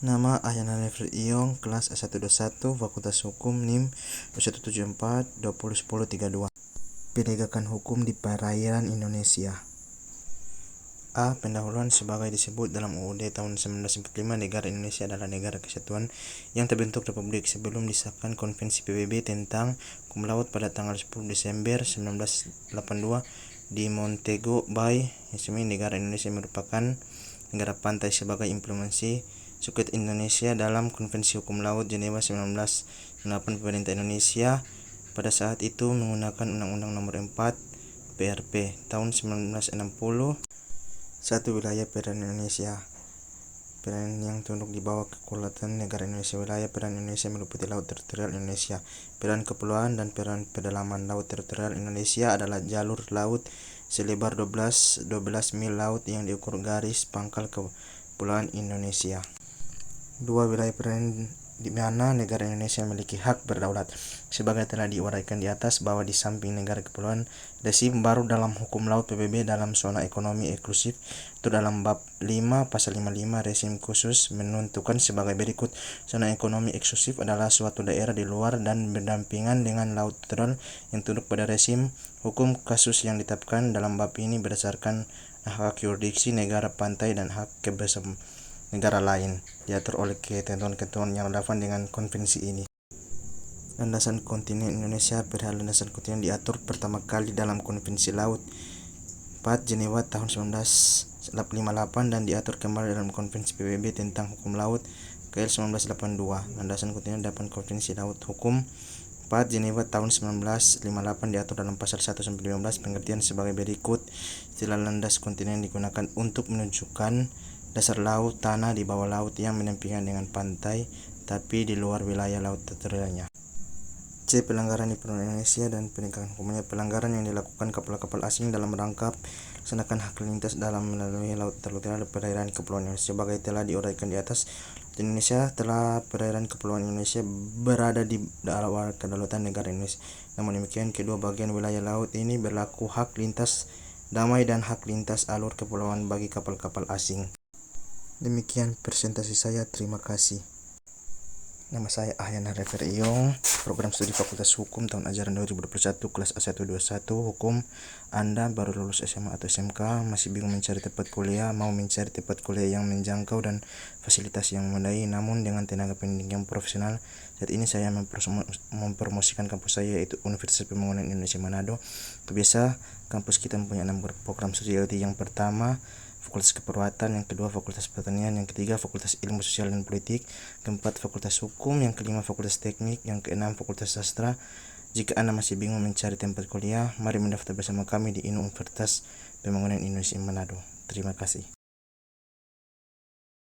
Nama Ahyana Refri Iyong, kelas A121, Fakultas Hukum, NIM 2174-2010-32. Penegakan hukum di perairan Indonesia. A. Pendahuluan sebagai disebut dalam UUD tahun 1945, negara Indonesia adalah negara kesatuan yang terbentuk republik sebelum disahkan Konvensi PBB tentang hukum laut pada tanggal 10 Desember 1982 di Montego Bay, resmi negara Indonesia merupakan negara pantai sebagai implementasi Suket Indonesia dalam Konvensi Hukum Laut Jenewa 1998. Pemerintah Indonesia pada saat itu menggunakan Undang-Undang Nomor 4 PRP tahun 1960. Satu, wilayah perairan Indonesia. Perairan yang tunduk di bawah kedaulatan negara Indonesia. Wilayah perairan Indonesia meliputi laut teritorial Indonesia, perairan kepulauan, dan perairan pedalaman. Laut teritorial Indonesia adalah jalur laut selebar 12 mil laut yang diukur garis pangkal kepulauan Indonesia. 2. Wilayah perairan di mana negara Indonesia memiliki hak berdaulat. Sebagai telah diuraikan di atas bahwa di samping negara kepulauan, rezim baru dalam hukum laut PBB dalam zona ekonomi eksklusif itu dalam bab 5 pasal 55 rezim khusus menentukan sebagai berikut. Zona ekonomi eksklusif adalah suatu daerah di luar dan berdampingan dengan laut teritorial yang tunduk pada rezim hukum kasus yang ditetapkan dalam bab ini berdasarkan hak yurisdiksi negara pantai dan hak kebebasan negara lain, diatur oleh ketentuan-ketentuan yang relevan dengan konvensi ini. Landasan kontinen Indonesia. Perihal landasan kontinen diatur pertama kali dalam Konvensi Laut 4 Jenewa tahun 1958 dan diatur kembali dalam Konvensi PBB tentang Hukum Laut KL 1982. Landasan kontinen dalam Konvensi Laut Hukum 4 Jenewa tahun 1958 diatur dalam pasal 1-15. Pengertian sebagai berikut. Istilah landas kontinen digunakan untuk menunjukkan dasar laut, tanah di bawah laut yang menempingan dengan pantai tapi di luar wilayah laut teritorialnya. C. Pelanggaran di perairan Indonesia dan penegakan hukumnya. Pelanggaran yang dilakukan kapal-kapal asing dalam rangka melaksanakan hak lintas dalam melalui laut teritorial perairan kepulauan Indonesia. Sebagai telah diuraikan di atas, Indonesia telah perairan kepulauan Indonesia berada di bawah kedaulatan negara Indonesia. Namun demikian, kedua bagian wilayah laut ini berlaku hak lintas damai dan hak lintas alur kepulauan bagi kapal-kapal asing. Demikian presentasi saya, terima kasih. Nama saya Ahyana Refri Iyong, program studi Fakultas Hukum tahun ajaran 2021, kelas A121 Hukum. Anda baru lulus SMA atau SMK, masih bingung mencari tempat kuliah, mau mencari tempat kuliah yang menjangkau dan fasilitas yang memadai, namun dengan tenaga pendidikan profesional. Saat ini saya mempromosikan kampus saya, yaitu Universitas Pembangunan Indonesia Manado. Biasa kampus kita mempunyai 6 program studi, yaitu yang pertama Fakultas Keperawatan, yang kedua Fakultas Pertanian, yang ketiga Fakultas Ilmu Sosial dan Politik, keempat Fakultas Hukum, yang kelima Fakultas Teknik, yang keenam Fakultas Sastra. Jika Anda masih bingung mencari tempat kuliah, mari mendaftar bersama kami di Universitas Pembangunan Indonesia Manado. Terima kasih.